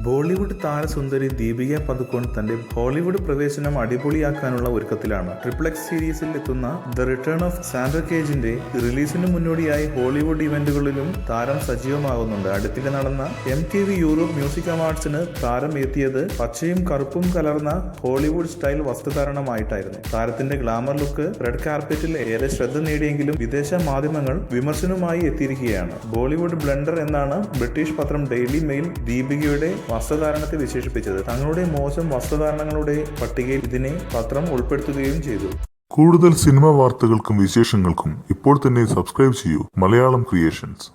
ബോളിവുഡ് താരസുന്ദരി ദീപിക പദുക്കോൺ തന്റെ ഹോളിവുഡ് പ്രവേശനം അടിപൊളിയാക്കാനുള്ള ഒരുക്കത്തിലാണ്. ട്രിപ്ലെക്സ് സീരീസിൽ എത്തുന്ന ദ റിട്ടേൺ ഓഫ് സാൻഡ്ര കേജിന്റെ റിലീസിന് മുന്നോടിയായി ഹോളിവുഡ് ഇവന്റുകളിലും താരം സജീവമാകുന്നുണ്ട്. അടുത്തിടെ നടന്ന MTV യൂറോപ്പ് മ്യൂസിക് അവാർഡ്സിന് താരം എത്തിയത് പച്ചയും കറുപ്പും കലർന്ന ഹോളിവുഡ് സ്റ്റൈൽ വസ്ത്രധാരണമായിട്ടായിരുന്നു. താരത്തിന്റെ ഗ്ലാമർ ലുക്ക് റെഡ് കാർപ്പറ്റിൽ ഏറെ ശ്രദ്ധ നേടിയെങ്കിലും വിദേശ മാധ്യമങ്ങൾ വിമർശനവുമായി എത്തിയിരിക്കുകയാണ്. ബോളിവുഡ് ബ്ലണ്ടർ എന്നാണ് ബ്രിട്ടീഷ് പത്രം ഡെയിലി മെയിൽ ദീപികയുടെ വസ്ത്രധാരണത്തെ വിശേഷിപ്പിച്ചത്. തങ്ങളുടെ മോശം വസ്ത്രധാരണങ്ങളുടെ പട്ടികയിൽ ഇതിനെ പത്രം ഉൾപ്പെടുത്തുകയും ചെയ്തു. കൂടുതൽ സിനിമാ വാർത്തകൾക്കും വിശേഷങ്ങൾക്കും ഇപ്പോൾ തന്നെ സബ്സ്ക്രൈബ് ചെയ്യൂ മലയാളം ക്രിയേഷൻസ്.